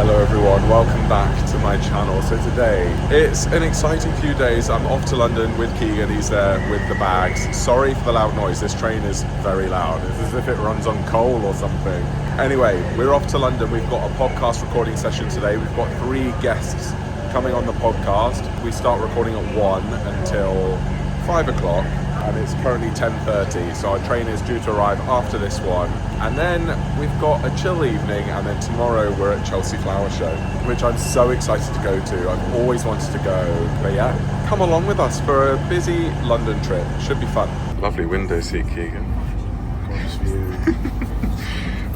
Hello everyone, welcome back to my channel. So today, it's an exciting few days. I'm off to London with Keegan, he's there with the bags. Sorry for the loud noise, this train is very loud. It's as if it runs on coal or something. Anyway, we're off to London. We've got a podcast recording session today. We've got 3 guests coming on the podcast. We start recording at 1 until 5 o'clock. And it's currently 10:30, so our train is due to arrive after this one. And then we've got a chill evening, and then tomorrow we're at Chelsea Flower Show, which I'm so excited to go to. I've always wanted to go, but yeah, come along with us for a busy London trip. Should be fun. Lovely window seat, Keegan. Gorgeous view.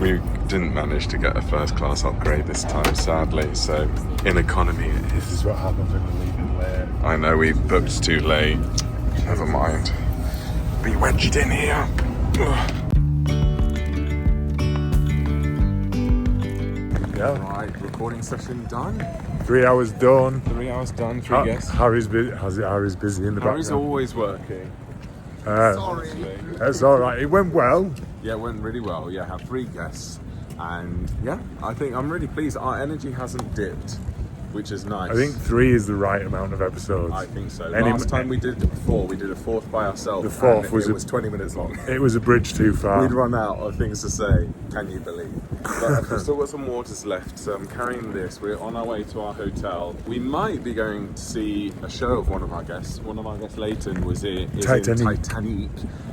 We didn't manage to get a first class upgrade this time, sadly, so in economy it is. This is what happens when we leave it late. I know, we booked too late. Never mind. Be wedged in here. Ugh. Yeah. Right, recording session done. 3 hours done. 3 hours done, 3 guests. Harry's busy in the Harry's background. always working. Sorry. That's all right. It went well. Yeah, it went really well. Yeah, had 3 guests. And yeah, I think I'm really pleased. Our energy hasn't dipped, which is nice. I think 3 is the right amount of episodes. I think so. Last time we did 4, we did a 4th by ourselves. The 4th and was it was 20 minutes long. It was a bridge too far. We'd run out of things to say, can you believe? But I've still got some waters left, so I'm carrying this. We're on our way to our hotel. We might be going to see a show of one of our guests. One of our guests, Leighton, is in Titanic,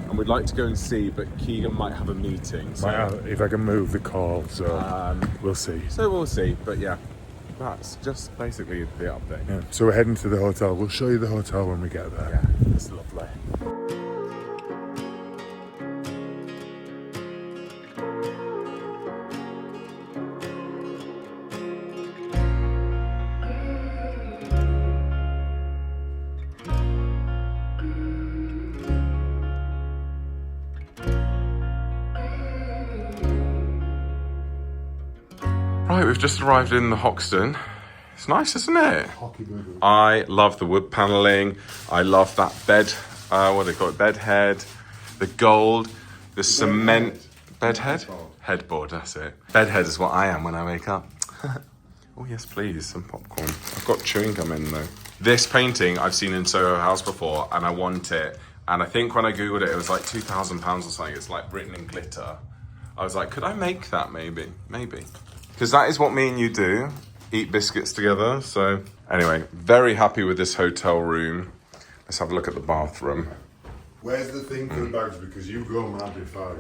and we'd like to go and see, but Keegan might have a meeting. So, if I can move the call, so we'll see. So we'll see, but yeah, that's just basically the update. Yeah. So we're heading to the hotel. We'll show you the hotel when we get there. Yeah, it's lovely. Right, we've just arrived in the Hoxton. It's nice, isn't it? I love the wood panelling. I love that bed, what do they call it? Bed head, the gold, the cement. Bed head? Headboard, that's it. Bed head is what I am when I wake up. Oh yes, please, some popcorn. I've got chewing gum in though. This painting I've seen in Soho House before and I want it. And I think when I Googled it, it was like £2,000 or something. It's like written in glitter. I was like, could I make that maybe? Maybe. Because that is what me and you do, eat biscuits together. So anyway, very happy with this hotel room. Let's have a look at the bathroom. Where's the thing for the bags? Because you go mad if I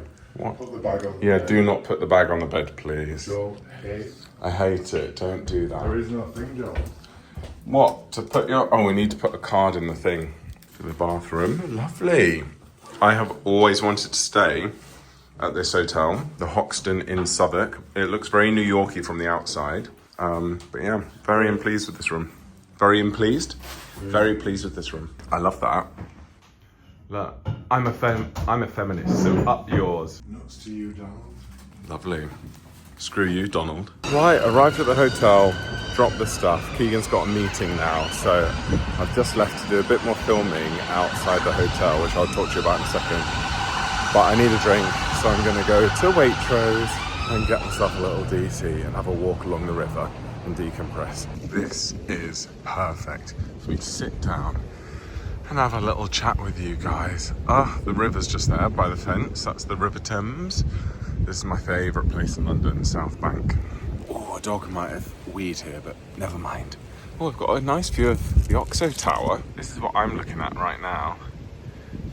put the bag on the bed. Do not put the bag on the bed, please. Don't hate. I hate it, don't do that. There is no thing, John. What, to put your, oh, we need to put a card in the thing for the bathroom. Lovely. I have always wanted to stay at this hotel, the Hoxton in Southwark. It looks very New Yorky from the outside. But yeah, very pleased with this room. Very pleased with this room. I love that. Look, I'm a feminist, so up yours. Nuts to you, Donald. Lovely. Screw you, Donald. Right, arrived at the hotel, dropped the stuff. Keegan's got a meeting now, so I've just left to do a bit more filming outside the hotel, which I'll talk to you about in a second. But I need a drink, so I'm going to go to Waitrose and get myself a little DC and have a walk along the river and decompress. This is perfect. So we sit down and have a little chat with you guys. The river's just there by the fence. That's the River Thames. This is my favourite place in London, South Bank. Oh, a dog might have weed here, but never mind. Oh, I've got a nice view of the Oxo Tower. This is what I'm looking at right now.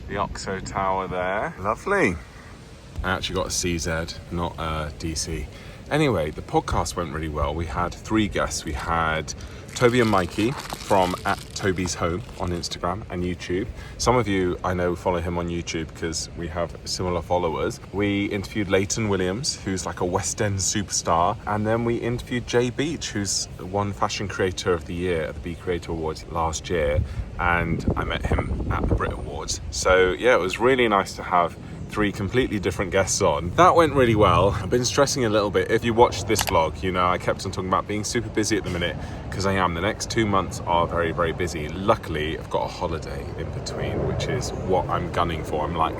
The Oxo Tower there. Lovely. I actually got a CZ, not a DC. Anyway, the podcast went really well. We had 3 guests. We had Toby and Mikey from @Toby'sHome on Instagram and YouTube. Some of you, I know, follow him on YouTube because we have similar followers. We interviewed Leighton Williams, who's like a West End superstar. And then we interviewed Jay Beach, who's won Fashion Creator of the Year at the Be Creator Awards last year. And I met him at the Brit Awards. So yeah, it was really nice to have 3 completely different guests on. That went really well. I've been stressing a little bit. If you watched this vlog, you know I kept on talking about being super busy at the minute, because I am. The next 2 months are very, very busy. Luckily, I've got a holiday in between, which is what I'm gunning for. I'm like,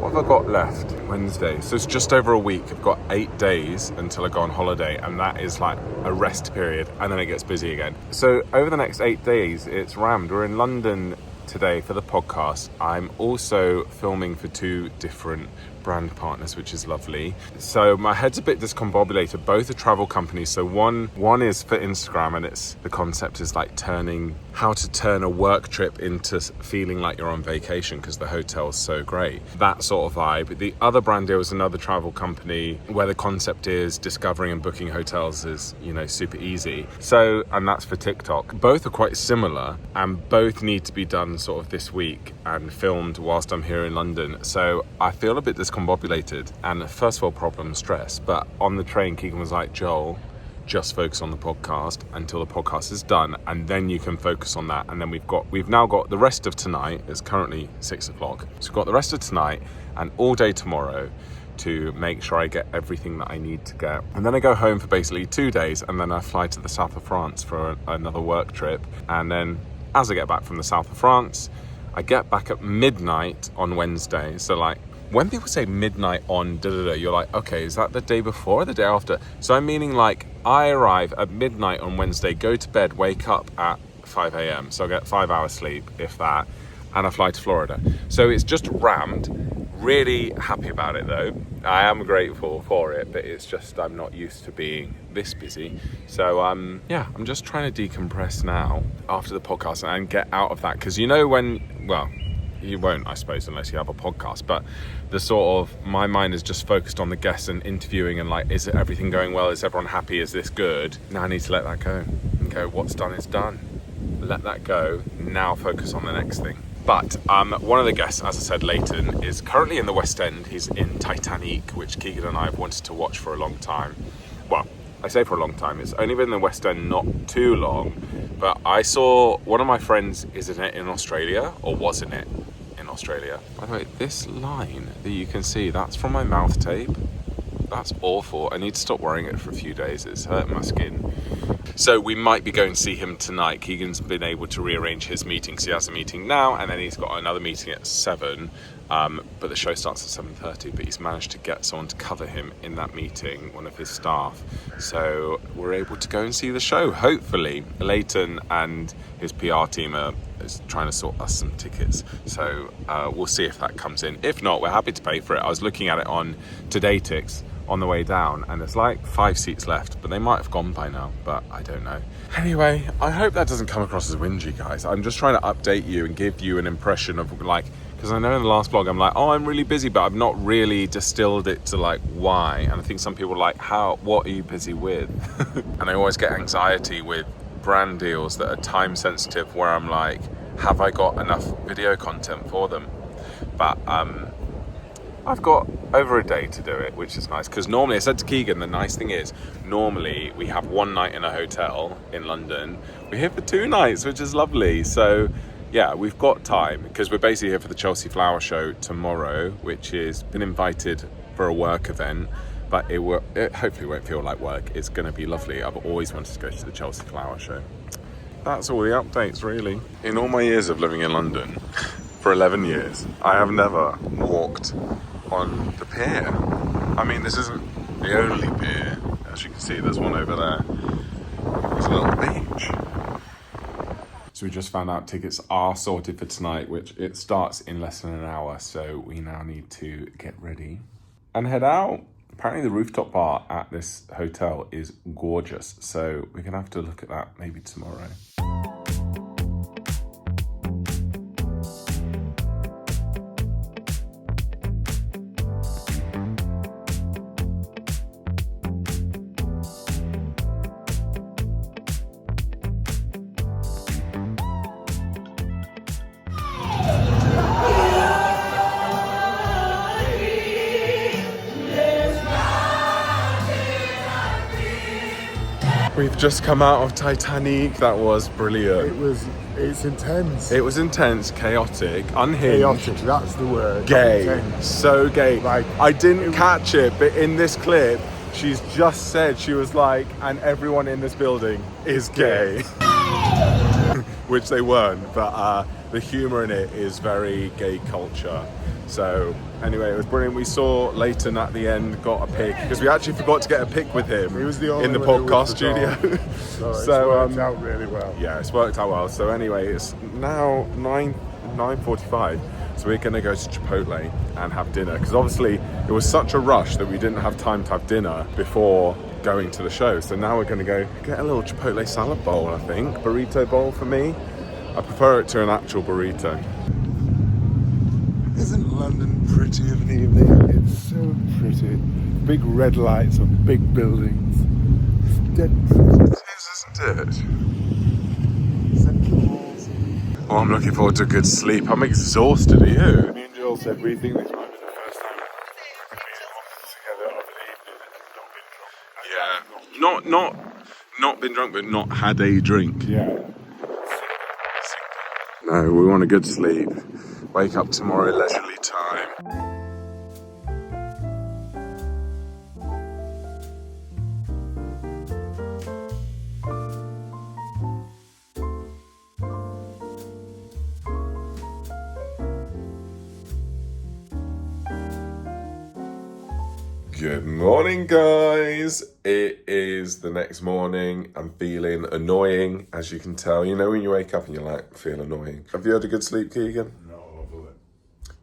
What have I got left? Wednesday. So it's just over a week. I've got 8 days until I go on holiday, and that is like a rest period, and then it gets busy again. So over the next 8 days, it's rammed. We're in London today for the podcast. I'm also filming for 2 different brand partners, which is lovely. So my head's a bit discombobulated. Both are travel companies. So one is for Instagram, and the concept is like how to turn a work trip into feeling like you're on vacation because the hotel's so great. That sort of vibe. The other brand deal is another travel company where the concept is discovering and booking hotels is, super easy. So, and that's for TikTok. Both are quite similar and both need to be done sort of this week and filmed whilst I'm here in London. So I feel a bit discombobulated, and first of all, problem stress. But on the train, Keegan was like, Joel, just focus on the podcast until the podcast is done, and then you can focus on that. And then we've now got the rest of tonight. It's currently 6 o'clock, so we've got the rest of tonight and all day tomorrow to make sure I get everything that I need to get. And then I go home for basically 2 days, and then I fly to the south of France for another work trip. And then as I get back from the south of France, I get back at midnight on Wednesday. So like, when people say midnight on you're like, okay, is that the day before or the day after? So I'm meaning like I arrive at midnight on Wednesday, go to bed, wake up at 5 a.m. So I get 5 hours sleep, if that, and I fly to Florida. So it's just rammed. Really happy about it though. I am grateful for it, but it's just I'm not used to being this busy. So I'm just trying to decompress now after the podcast and get out of that. Because you won't, I suppose, unless you have a podcast, but the sort of, my mind is just focused on the guests and interviewing and like, is everything going well? Is everyone happy? Is this good? Now I need to let that go and go, what's done is done. Let that go, now focus on the next thing. But one of the guests, as I said, Leighton, is currently in the West End. He's in Titanic, which Keegan and I have wanted to watch for a long time. Well, I say for a long time, it's only been in the West End not too long, but I saw one of my friends is in it in Australia, or was in it in Australia. By the way, this line that you can see, that's from my mouth tape. That's awful. I need to stop wearing it for a few days. It's hurting my skin. So we might be going to see him tonight. Keegan's been able to rearrange his meetings. He has a meeting now, and then he's got another meeting at 7. But the show starts at 7:30. But he's managed to get someone to cover him in that meeting, one of his staff. So we're able to go and see the show. Hopefully, Leighton and his PR team is trying to sort us some tickets. So we'll see if that comes in. If not, we're happy to pay for it. I was looking at it on TodayTix on the way down, and there's like 5 seats left, but they might have gone by now, but I don't know. Anyway, I hope that doesn't come across as whingy, guys. I'm just trying to update you and give you an impression of like, because I know in the last vlog I'm like, oh, I'm really busy, but I've not really distilled it to like why. And I think some people are like, what are you busy with? And I always get anxiety with brand deals that are time sensitive, where I'm like, have I got enough video content for them? But I've got over a day to do it, which is nice, because normally, I said to Keegan, the nice thing is, normally we have 1 night in a hotel in London. We're here for 2 nights, which is lovely. So yeah, we've got time, because we're basically here for the Chelsea Flower Show tomorrow, which is been invited for a work event, but it hopefully won't feel like work. It's going to be lovely. I've always wanted to go to the Chelsea Flower Show. That's all the updates, really. In all my years of living in London, for 11 years, I have never walked on the pier. I mean, this isn't the only pier. As you can see, there's one over there. There's a little beach. So we just found out tickets are sorted for tonight, which it starts in less than an hour. So we now need to get ready and head out. Apparently the rooftop bar at this hotel is gorgeous. So we're gonna have to look at that maybe tomorrow. We've just come out of Titanic. That was brilliant. It's intense. It was intense, chaotic, unhinged. Chaotic, that's the word. Gay. Intense. So gay. Like, I didn't catch it, but in this clip, she's just said, she was like, and everyone in this building is gay. Which they weren't, but the humor in it is very gay culture. So anyway, it was brilliant. We saw Leighton at the end got a pic because we actually forgot to get a pic with him He was the only in the one who podcast was the studio. dog. So it's worked out really well. Yeah, it's worked out well. So anyway, it's now 9:45. So we're going to go to Chipotle and have dinner because obviously it was such a rush that we didn't have time to have dinner before going to the show. So now we're going to go get a little Chipotle salad bowl, I think. Burrito bowl for me. I prefer it to an actual burrito. Isn't London pretty of an evening? It's so pretty. Big red lights on big buildings. It's dead pretty. It is, isn't it? Central Halls. Oh, I'm looking forward to a good sleep. I'm exhausted, are you? Me and Joel said we think this might be the first time we've been off together of an evening and not been drunk. Not been drunk, but not had a drink. Yeah. No, we want a good sleep. Wake up tomorrow, leisurely time. Good morning, guys. It is the next morning. I'm feeling annoying, as you can tell. You know when you wake up and you're like, feel annoying. Have you had a good sleep, Keegan? No, lovely.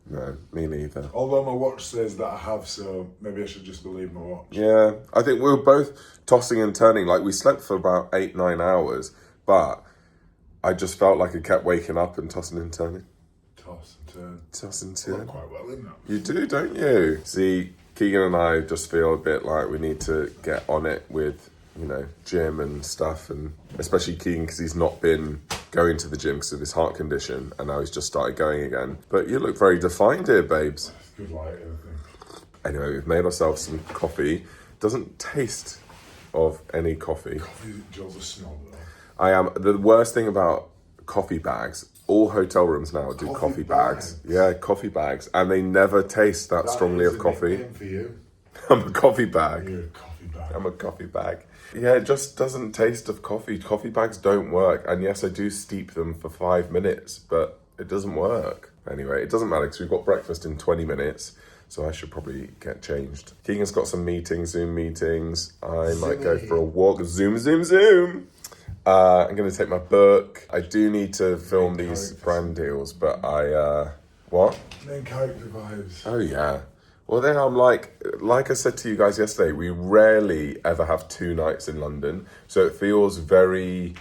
No, me neither. Although my watch says that I have, so maybe I should just believe my watch. Yeah, I think we were both tossing and turning. Like, we slept for about 8-9 hours, but I just felt like I kept waking up and tossing and turning. Toss and turn. Toss and Well, turn. quite well in that. You do, don't you? See, Keegan and I just feel a bit like we need to get on it with, you know, gym and stuff, and especially Keegan because he's not been going to the gym because of his heart condition, and now he's just started going again. But you look very defined here, babes. Good light, I think. Anyway, we've made ourselves some coffee. Doesn't taste of any coffee. Joel's a snob, though. I am. The worst thing about coffee bags, all hotel rooms now do coffee bags. Yeah, coffee bags. And they never taste that strongly of coffee. For you. I'm a coffee bag. You're a coffee bag. I'm a coffee bag. Yeah, it just doesn't taste of coffee. Coffee bags don't work. And yes, I do steep them for 5 minutes, but it doesn't work. Anyway, it doesn't matter because we've got breakfast in 20 minutes. So I should probably get changed. Keegan's got some meetings, Zoom meetings. I might go for a walk. Zoom. I'm going to take my book. I do need to film these brand deals, but what? Main character vibes. Oh, yeah. Well, then I'm like I said to you guys yesterday, we rarely ever have 2 nights in London. So it feels very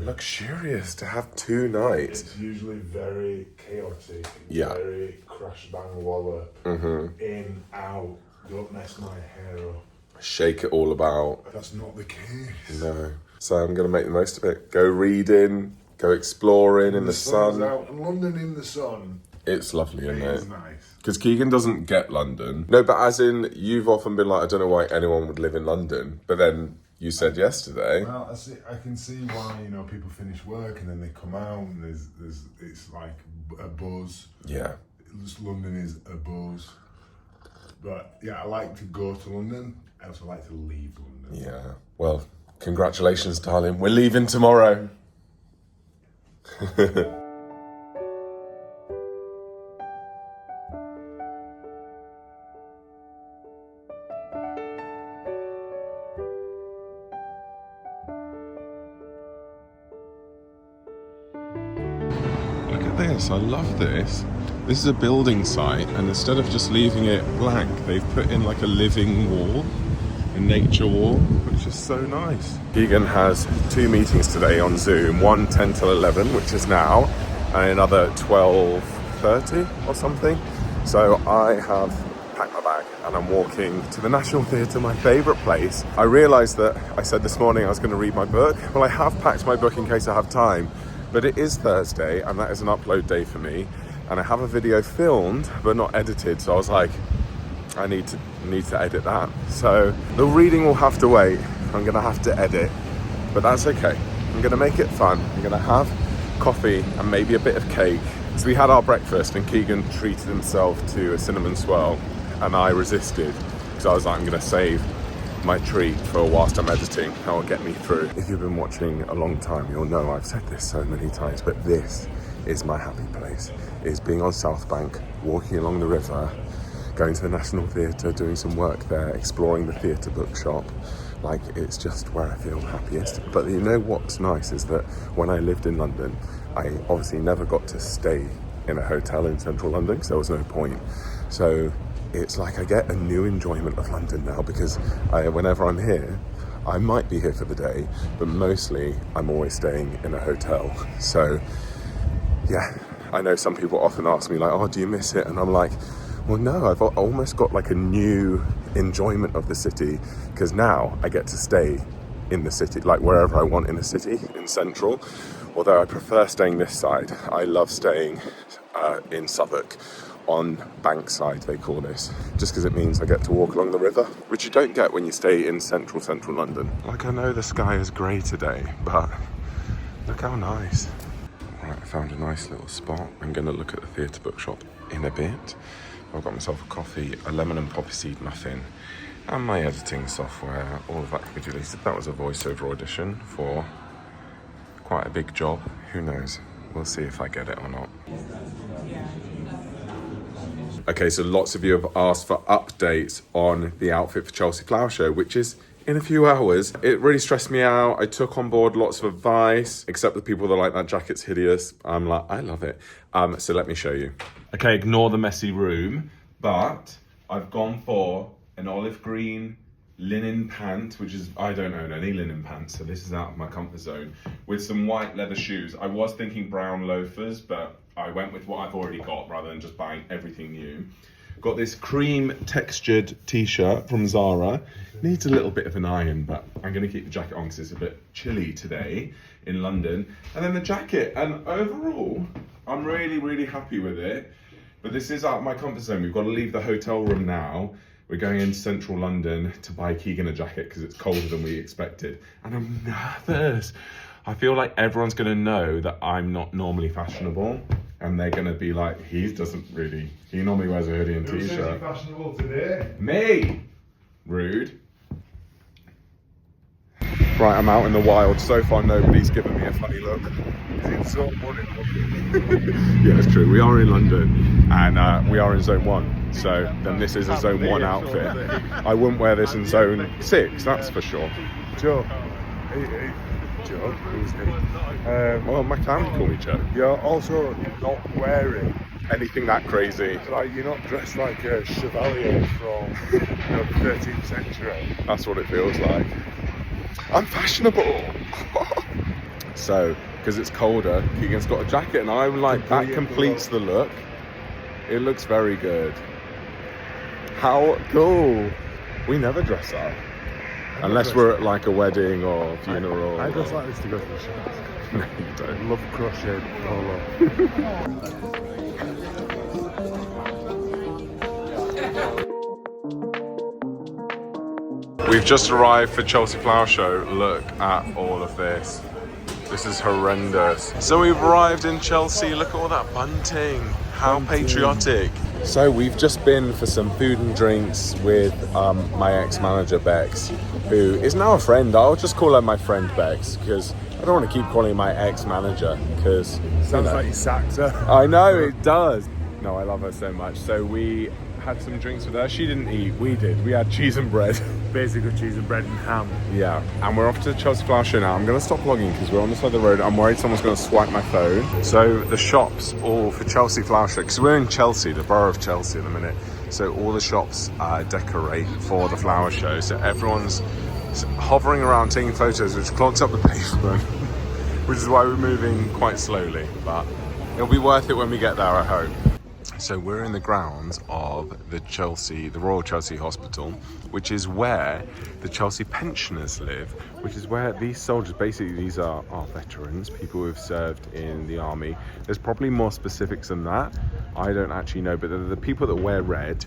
luxurious to have 2 nights. It's usually very chaotic. Yeah. Very crash, bang, wallop. In, out, don't mess my hair up. Shake it all about. That's not the case. No. So I'm going to make the most of it. Go reading, go exploring in the sun. Out. And London in the sun. It's lovely, isn't it? It is nice. Because Keegan doesn't get London. No, but as in, you've often been like, I don't know why anyone would live in London. But then you said yesterday. Well, I can see why, you know, people finish work and then they come out and it's like a buzz. Yeah. London is a buzz. But yeah, I like to go to London. I also like to leave London. Yeah. Well, congratulations, darling. We're leaving tomorrow. Look at this. I love this. This is a building site, and instead of just leaving it blank, they've put in like a living wall, a nature wall, which is so nice. Keegan has 2 meetings today on Zoom, one 10 till 11, which is now, and another 12:30 or something. So I have packed my bag and I'm walking to the National Theatre, my favourite place. I realised that I said this morning I was going to read my book. Well, I have packed my book in case I have time, but it is Thursday and that is an upload day for me. And I have a video filmed, but not edited. So I was like, I need to edit that. So the reading will have to wait. I'm gonna have to edit, but that's okay. I'm gonna make it fun. I'm gonna have coffee and maybe a bit of cake. So we had our breakfast and Keegan treated himself to a cinnamon swirl and I resisted. So I was like, I'm gonna save my treat for whilst I'm editing. That will get me through. If you've been watching a long time, you'll know I've said this so many times, but this is my happy place. Is being on South Bank, walking along the river, going to the National Theatre, doing some work there, exploring the theatre bookshop. Like, it's just where I feel happiest. But you know what's nice is that when I lived in London, I obviously never got to stay in a hotel in central London because there was no point. So it's like I get a new enjoyment of London now, because whenever I'm here, I might be here for the day, but mostly I'm always staying in a hotel. So yeah, I know some people often ask me like, oh, do you miss it? And I'm like, well, no, I've almost got like a new enjoyment of the city, because now I get to stay in the city, like wherever I want in the city, in central. Although I prefer staying this side. I love staying in Southwark, on Bankside they call this, just because it means I get to walk along the river, which you don't get when you stay in central London. Like, I know the sky is grey today, but look how nice. Right, I found a nice little spot. I'm going to look at the theatre bookshop in a bit. I've got myself a coffee, a lemon and poppy seed muffin, and my editing software. All of that can be deleted. That was a voiceover audition for quite a big job. Who knows? We'll see if I get it or not. Okay, so lots of you have asked for updates on the outfit for Chelsea Flower Show, which is in a few hours. It really stressed me out. I took on board lots of advice, except the people that are like, that jacket's hideous. I'm like, I love it. So let me show you. Okay, ignore the messy room, but I've gone for an olive green linen pant, which is, I don't own any linen pants, so this is out of my comfort zone, with some white leather shoes. I was thinking brown loafers, but I went with what I've already got rather than just buying everything new. Got this cream textured t-shirt from Zara. Needs a little bit of an iron, but I'm going to keep the jacket on because it's a bit chilly today in London. And then the jacket, and overall, I'm really, really happy with it. But this is out of my comfort zone. We've got to leave the hotel room now. We're going into central London to buy Keegan a jacket because it's colder than we expected. And I'm nervous. I feel like everyone's going to know that I'm not normally fashionable. And they're going to be like, he normally wears a hoodie and t-shirt. Who's fashionable today? Me! Rude. Right, I'm out in the wild. So far, nobody's given me a funny look. It's so funny. Yeah, it's true. We are in London, and we are in Zone 1. So then this is a Zone 1 outfit. I wouldn't wear this in Zone 6, that's for sure. Joe. Hey, Joe. Who's he? Well, my family call me Joe. You're also not wearing Anything that crazy. like, you're not dressed like a chevalier from the 13th century. That's what it feels like. I'm fashionable. So, because it's colder, Keegan's got a jacket, and I'm like, that completes the look. It looks very good. How cool. We never dress up. Unless we're at like a wedding or funeral. I just like this to go to the shops. No, you don't. Love crochet polo. We've just arrived for Chelsea Flower Show. Look at all of this. This is horrendous. So we've arrived in Chelsea. Look at all that bunting. How patriotic. So we've just been for some food and drinks with my ex-manager Bex, who is now a friend. I'll just call her my friend Bex, because I don't want to keep calling her my ex-manager, because Sounds like you sacked her. I know, it does. No, I love her so much. So we had some drinks with her. She didn't eat, we did. We had cheese and bread. Basically cheese and bread and ham. Yeah, and we're off to the Chelsea Flower Show now. I'm going to stop vlogging because we're on the side of the road. I'm worried someone's going to swipe my phone. So the shops all for Chelsea Flower Show, because we're in Chelsea, the borough of Chelsea at the minute. So all the shops decorate for the flower show. So everyone's hovering around taking photos, which clogs up the pavement, which is why we're moving quite slowly. But it'll be worth it when we get there, I hope. So we're in the grounds of the Royal Chelsea Hospital, which is where the Chelsea pensioners live, which is where these soldiers, basically these are our veterans, people who have served in the army. There's probably more specifics than that. I don't actually know, but they're the people that wear red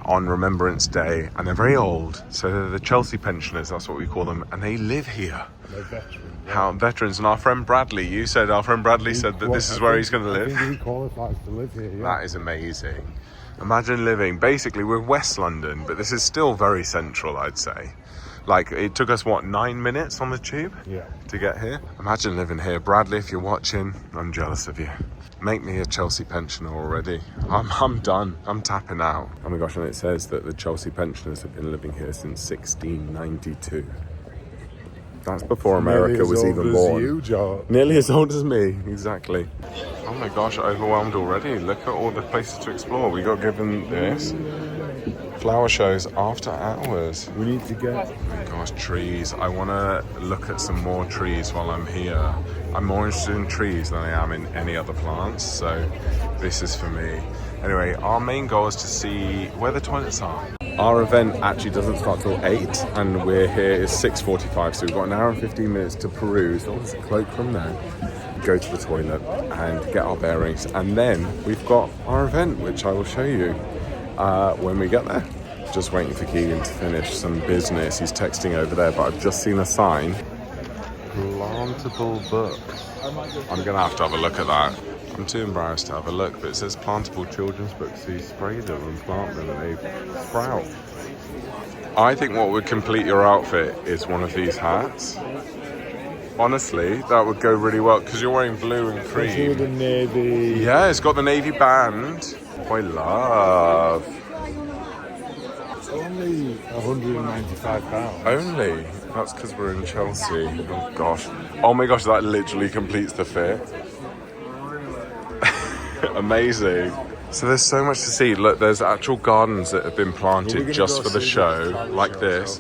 on Remembrance Day, and they're very old. So they're the Chelsea pensioners, that's what we call them, and they live here. They're veterans. How veterans, and our friend Bradley, said that this is where he's going to live. I think he qualifies to live here, yeah. That is amazing. Imagine living, basically we're West London, but this is still very central, I'd say. Like, it took us, what, 9 minutes on the tube? Yeah. To get here? Imagine living here. Bradley, if you're watching, I'm jealous of you. Make me a Chelsea pensioner already. I'm done. I'm tapping out. Oh my gosh, and it says that the Chelsea pensioners have been living here since 1692. That's before America was even born. You, Joe. Nearly as old as me, exactly. Oh my gosh, overwhelmed already. Look at all the places to explore. We got given this. Flower shows after hours. We need to get... Oh my gosh, trees. I want to look at some more trees while I'm here. I'm more interested in trees than I am in any other plants, so this is for me. Anyway, our main goal is to see where the toilets are. Our event actually doesn't start till 8 and we're here, it's 6:45, so we've got an hour and 15 minutes to peruse. Oh, there's a cloak from there. Go to the toilet and get our bearings, and then we've got our event, which I will show you when we get there. Just waiting for Keegan to finish some business. He's texting over there, but I've just seen a sign. Plantable books. I'm gonna have to have a look at that. I'm too embarrassed to have a look, but it says plantable children's books. So you spray them and plant them and they sprout. I think what would complete your outfit is one of these hats. Honestly, that would go really well because you're wearing blue and cream. With the navy. Yeah, it's got the navy band. Oh, I love. It's only £195. Only? That's because we're in Chelsea. Oh gosh. Oh my gosh, that literally completes the fit. Amazing. So there's so much to see. Look, there's actual gardens that have been planted just for the show, like this.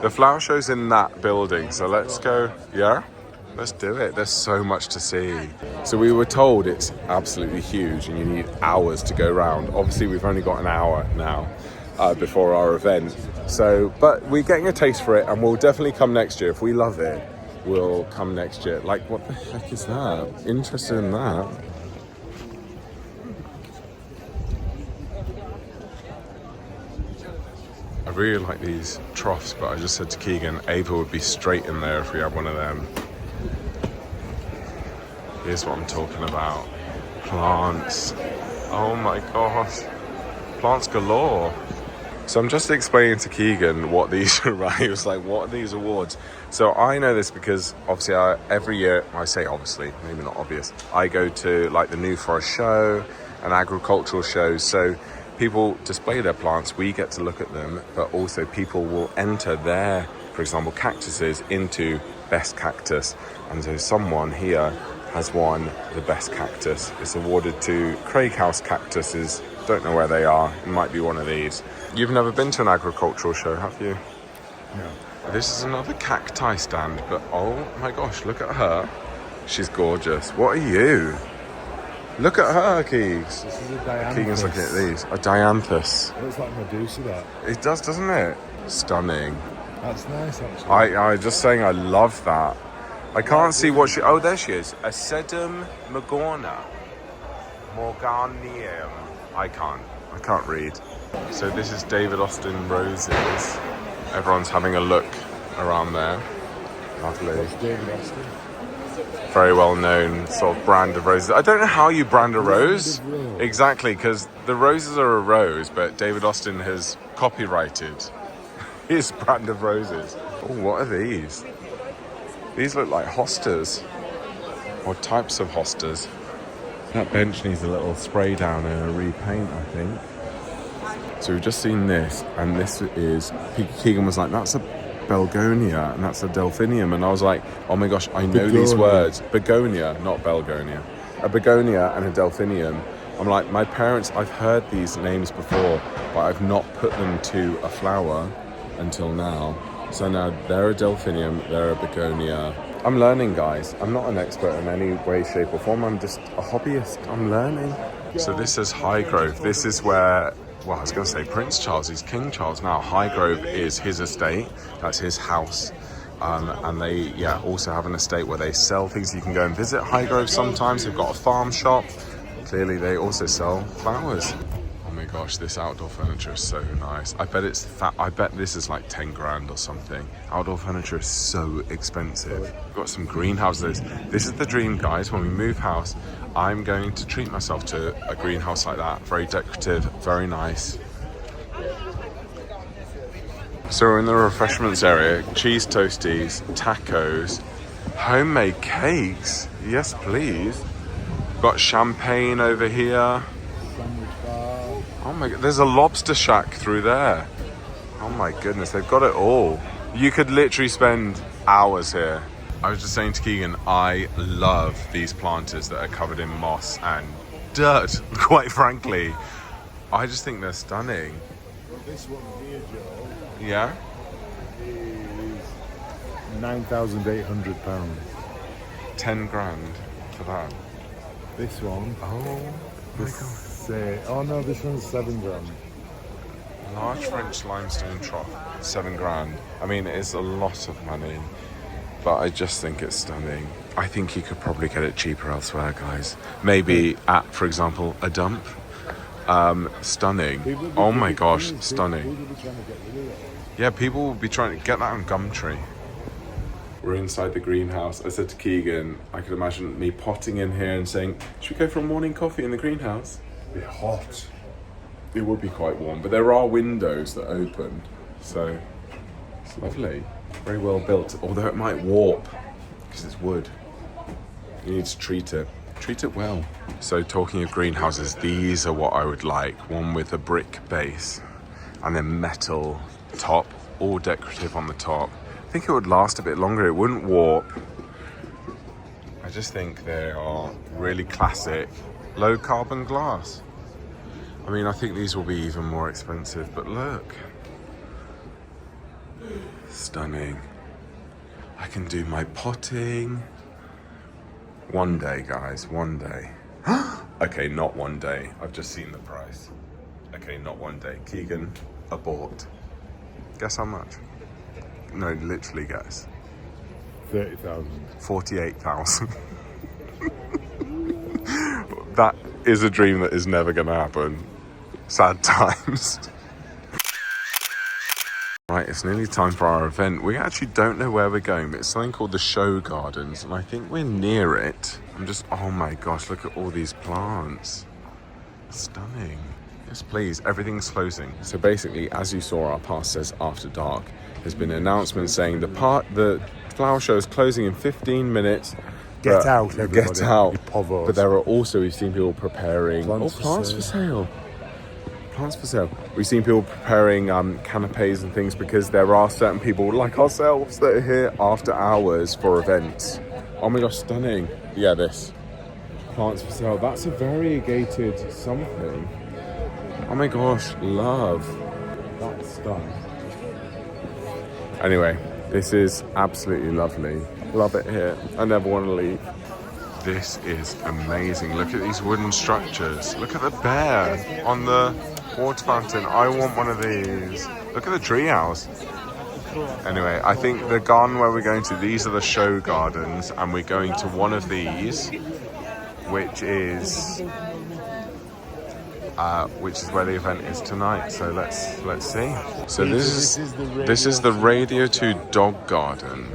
The flower show's in that building, so let's go. Yeah? Let's do it. There's so much to see. So we were told it's absolutely huge and you need hours to go around. Obviously, we've only got an hour now before our event. So, but we're getting a taste for it and we'll definitely come next year. If we love it, we'll come next year. Like, what the heck is that? Interested in that? I really like these troughs, but I just said to Keegan, Ava would be straight in there if we had one of them. Here's what I'm talking about. Plants. Oh my gosh. Plants galore. So I'm just explaining to Keegan what these are, right? He was like, what are these awards? So I know this because obviously every year, I say obviously, maybe not obvious, I go to like the New Forest show and agricultural shows. So people display their plants, we get to look at them, but also people will enter their, for example, cactuses into best cactus. And so someone here has won the best cactus. It's awarded to Craig House cactuses. Don't know where they are. It might be one of these. You've never been to an agricultural show, have you? No. This is another cacti stand, but oh my gosh, look at her. She's gorgeous. What are you? Look at her, Keegs. This is a dianthus. Keegan's looking at these. A dianthus. It looks like Medusa, that. It does, doesn't it? Stunning. That's nice, actually. I just saying I love that. I can't see what she... Oh, there she is. A sedum Morganium. I can't read. So this is David Austin roses. Everyone's having a look around there. Lovely. That's David Austin. Very well known sort of brand of roses. I don't know how you brand a rose. Exactly, because the roses are a rose, but David Austin has copyrighted his brand of roses. Oh, what are these? These look like hostas, or types of hostas. That bench needs a little spray down and a repaint, I think. So we've just seen this, and this is, Keegan was like, that's a Belgonia, and that's a Delphinium, and I was like, oh my gosh, I know these words. Begonia, not Belgonia. A begonia and a Delphinium. I'm like, my parents, I've heard these names before, but I've not put them to a flower until now. So now they're a Delphinium, they're a begonia. I'm learning, guys. I'm not an expert in any way, shape or form. I'm just a hobbyist. I'm learning. So this is Highgrove. This is where, well, I was going to say Prince Charles. He's King Charles now. Highgrove is his estate. That's his house. And they, also have an estate where they sell things. You can go and visit Highgrove sometimes. They've got a farm shop. Clearly, they also sell flowers. Oh my gosh, this outdoor furniture is so nice. I bet it's I bet this is like 10 grand or something. Outdoor furniture is so expensive. We've got some greenhouses. This is the dream, guys. When we move house, I'm going to treat myself to a greenhouse like that. Very decorative, very nice. So we're in the refreshments area. Cheese toasties, tacos, homemade cakes. Yes, please. Got champagne over here. Sandwich bar. Oh my god, there's a lobster shack through there. Oh my goodness, they've got it all. You could literally spend hours here. I was just saying to Keegan, I love these planters that are covered in moss and dirt, quite frankly. I just think they're stunning. Well, this one here, Joe, Yeah? is £9,800. 10 grand for that. This one, Oh my god. oh no, this one's 7 grand. Large French limestone trough, 7 grand. I mean, it's a lot of money, but I just think it's stunning. I think you could probably get it cheaper elsewhere, guys. Maybe at, for example, a dump. Stunning. Oh my gosh, stunning. People be trying to get rid of it. Yeah, people will be trying to get that on Gumtree. We're inside the greenhouse. I said to Keegan, I could imagine me potting in here and saying, should we go for a morning coffee in the greenhouse? It'd be hot. It would be quite warm, but there are windows that open, so it's lovely. Very well built, although it might warp because it's wood. You need to treat it well. So talking of greenhouses, these are what I would like. One with a brick base and then metal top, all decorative on the top. I think it would last a bit longer, it wouldn't warp. I just think they are really classic, low carbon glass. I mean, I think these will be even more expensive, but look. Stunning. I can do my potting. One day, guys, one day. Okay, not one day. I've just seen the price. Okay, not one day. Keegan, abort. Guess how much? No, literally guess. 30,000. 48,000. That is a dream that is never going to happen. Sad times. Right, it's nearly time for our event. We actually don't know where we're going, but it's something called the Show Gardens, and I think we're near it. Oh my gosh, look at all these plants. Stunning. Yes, please, everything's closing. So basically, as you saw, our pass says after dark. There's been an announcement saying the flower show is closing in 15 minutes. Get out, everybody. Get out. You povos. But there are also, we've seen people preparing... Plants plants for sale. Plants for sale. We've seen people preparing canapes and things because there are certain people like ourselves that are here after hours for events. Oh my gosh, stunning. Yeah, this. Plants for sale. That's a variegated something. Oh my gosh, love. That's stunning. Anyway, this is absolutely lovely. Love it here. I never want to leave. This is amazing. Look at these wooden structures. Look at the bear on the water fountain. I want one of these. Look at the treehouse. Anyway, I think the garden where we're going to, these are the show gardens, and we're going to one of these, which is where the event is tonight. So let's see. So this is the Radio 2 dog garden.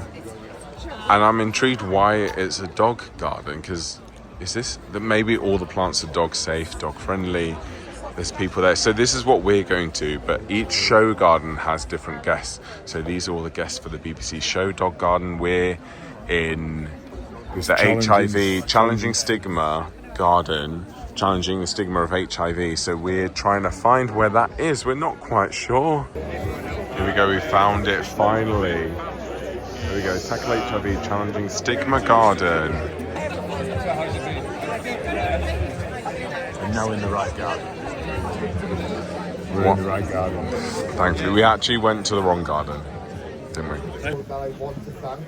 And I'm intrigued why it's a dog garden, because maybe all the plants are dog safe, dog friendly. There's people there. So this is what we're going to, but each show garden has different guests. So these are all the guests for the BBC show dog garden. We're in the HIV, challenging stigma garden, challenging the stigma of HIV. So we're trying to find where that is. We're not quite sure. Here we go, we found it finally. There we go, Tackle HIV, Challenging Stigma Garden. And now in the right garden. We're in the right garden. Thankfully, we actually went to the wrong garden, didn't we? That I want to thank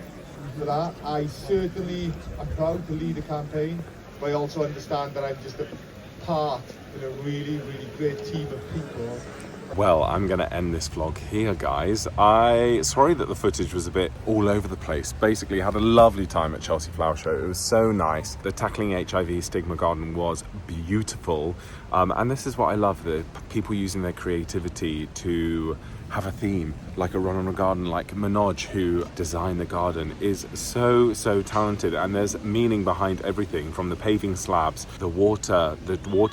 for that. I certainly am proud to lead a campaign, but I also understand that I'm just a part in a really, really great team of people. Well, I'm going to end this vlog here, guys. Sorry that the footage was a bit all over the place. Basically, I had a lovely time at Chelsea Flower Show. It was so nice. The Tackling HIV Stigma Garden was beautiful. And this is what I love, the people using their creativity to have a theme, like a run on a garden, like Manoj, who designed the garden, is so talented, and there's meaning behind everything, from the paving slabs, the water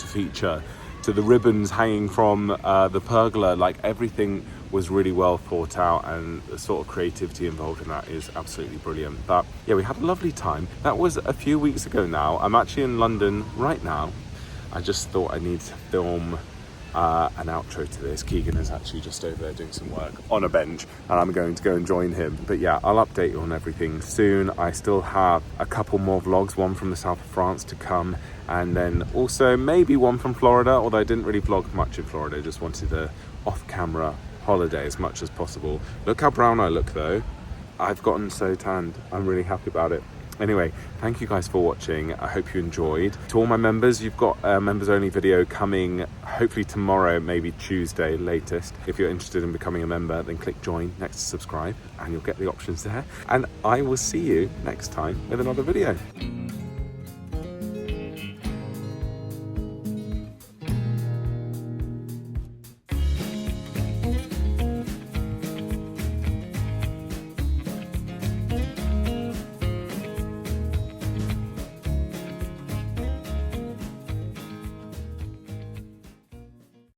feature, to the ribbons hanging from the pergola. Like, everything was really well thought out, and the sort of creativity involved in that is absolutely brilliant. But yeah, we had a lovely time. That was a few weeks ago now. I'm actually in London right now. I just thought I need to film an outro to this. Keegan is actually just over there doing some work on a bench, and I'm going to go and join him. But yeah, I'll update you on everything soon. I still have a couple more vlogs, one from the south of France to come, and then also maybe one from Florida, although I didn't really vlog much in Florida. I just wanted a off-camera holiday as much as possible. Look how brown I look though. I've gotten so tanned. I'm really happy about it. Anyway, thank you guys for watching. I hope you enjoyed. To all my members, you've got a members only video coming hopefully tomorrow, maybe Tuesday latest. If you're interested in becoming a member, then click join next to subscribe and you'll get the options there. And I will see you next time with another video.